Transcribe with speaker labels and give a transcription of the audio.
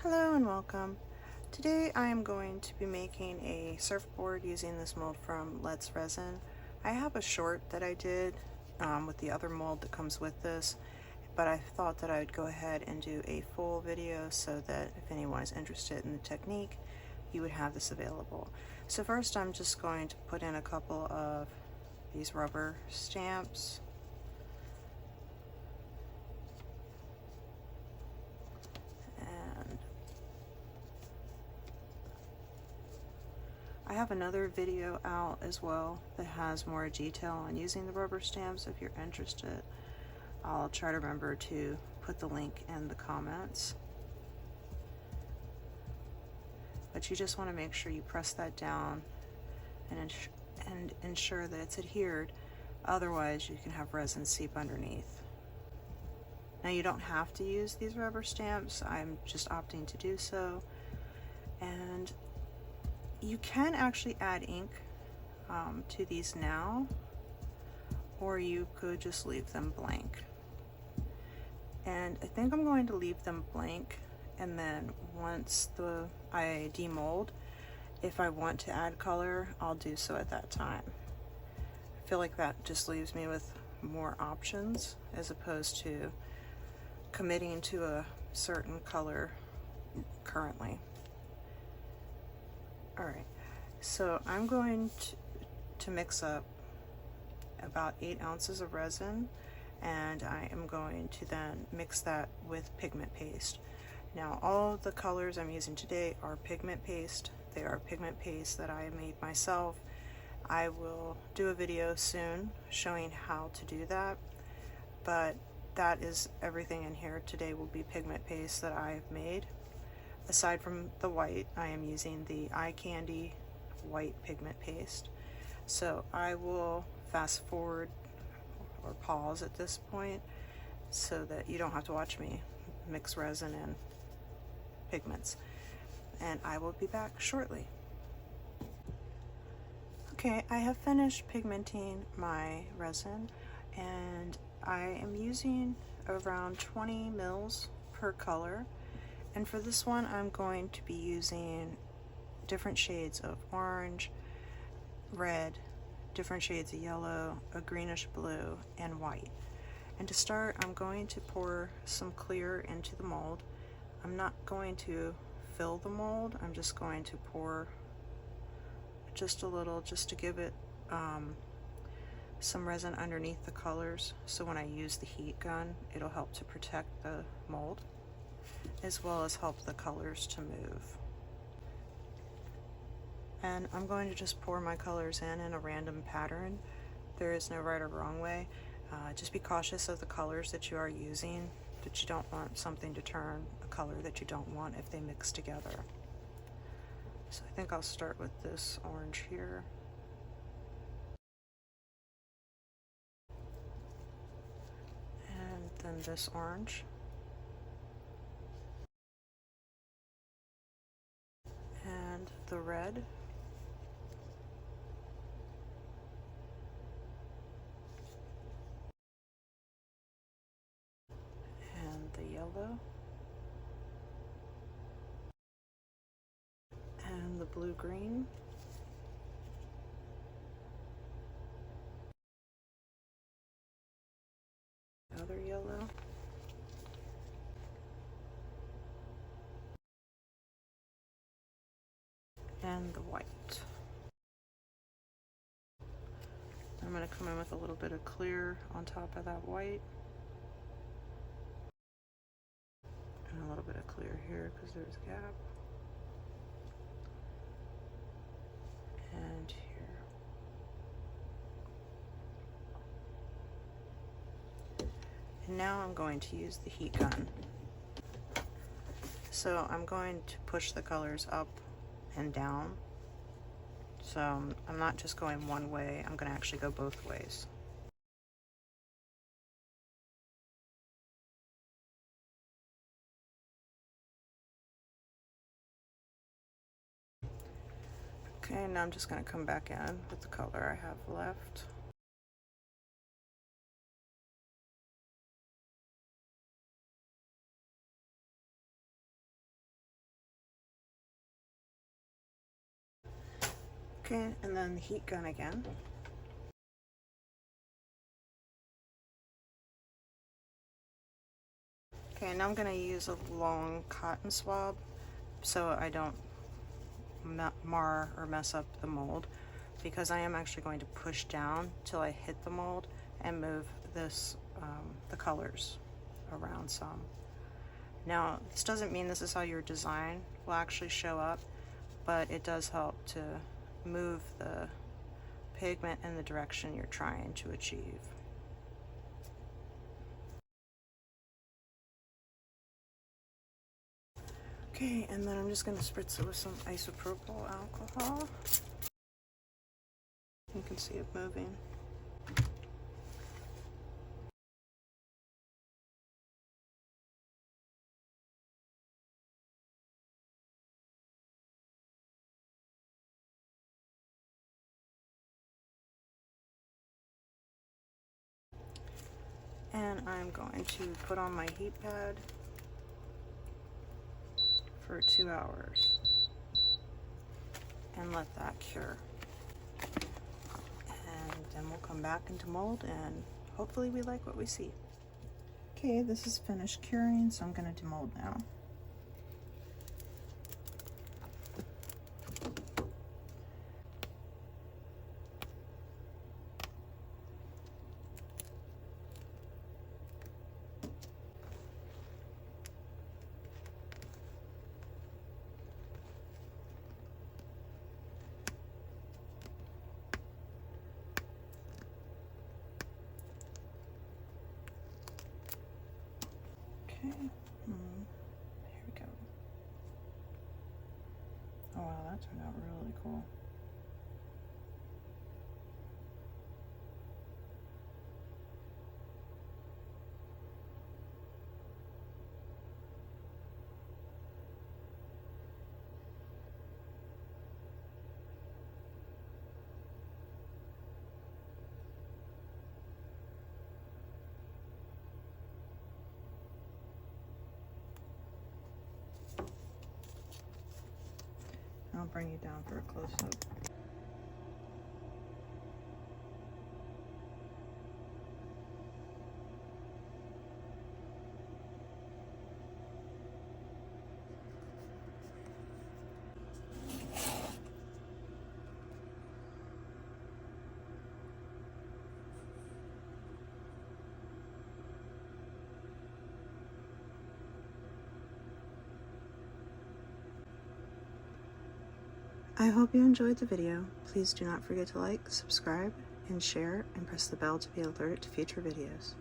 Speaker 1: Hello and welcome. Today I am going to be making a surfboard using this mold from Let's Resin. I have a short that I did with the other mold that comes with this, but I thought that I would go ahead and do a full video so that if anyone is interested in the technique, you would have this available. So first I'm just going to put in a couple of these rubber stamps. I have another video out as well that has more detail on using the rubber stamps. If you're interested, I'll try to remember to put the link in the comments. But you just want to make sure you press that down and ensure that it's adhered. Otherwise, you can have resin seep underneath. Now, you don't have to use these rubber stamps. I'm just opting to do so. And you can actually add ink to these now, or you could just leave them blank. And I think I'm going to leave them blank, and then once I demold, if I want to add color, I'll do so at that time. I feel like that just leaves me with more options as opposed to committing to a certain color currently. Alright, so I'm going to mix up about 8 ounces of resin, and I am going to then mix that with pigment paste. Now, all of the colors I'm using today are pigment paste. They are pigment paste that I made myself. I will do a video soon showing how to do that, but that is everything in here today will be pigment paste that I've made. Aside from the white, I am using the Eye Candy white pigment paste. So I will fast forward or pause at this point so that you don't have to watch me mix resin and pigments. And I will be back shortly. Okay, I have finished pigmenting my resin, and I am using around 20 mils per color. And for this one, I'm going to be using different shades of orange, red, different shades of yellow, a greenish blue, and white. And to start, I'm going to pour some clear into the mold. I'm not going to fill the mold. I'm just going to pour just a little, just to give it some resin underneath the colors. So when I use the heat gun, it'll help to protect the mold, as well as help the colors to move. And I'm going to just pour my colors in a random pattern. There is no right or wrong way. Just be cautious of the colors that you are using, that you don't want something to turn a color that you don't want if they mix together. So I think I'll start with this orange here. And then this orange. And the red. And the yellow. And the blue-green. Another yellow. And the white. I'm going to come in with a little bit of clear on top of that white. And a little bit of clear here because there's a gap. And here. And now I'm going to use the heat gun. So I'm going to push the colors up and down. So I'm not just going one way, I'm going to actually go both ways. Okay, now I'm just going to come back in with the color I have left. Okay, and then the heat gun again. Okay, now I'm going to use a long cotton swab so I don't mar or mess up the mold, because I am actually going to push down till I hit the mold and move this the colors around some. Now, this doesn't mean this is how your design will actually show up, but it does help to move the pigment in the direction you're trying to achieve. Okay, and then I'm just going to spritz it with some isopropyl alcohol. You can see it moving. And I'm going to put on my heat pad for 2 hours and let that cure. And then we'll come back into mold and hopefully we like what we see. Okay, this is finished curing, so I'm going to demold now. Okay, here we go. Oh wow, that turned out really cool. I'll bring you down for a close-up. I hope you enjoyed the video. Please do not forget to like, subscribe, and share, and press the bell to be alerted to future videos.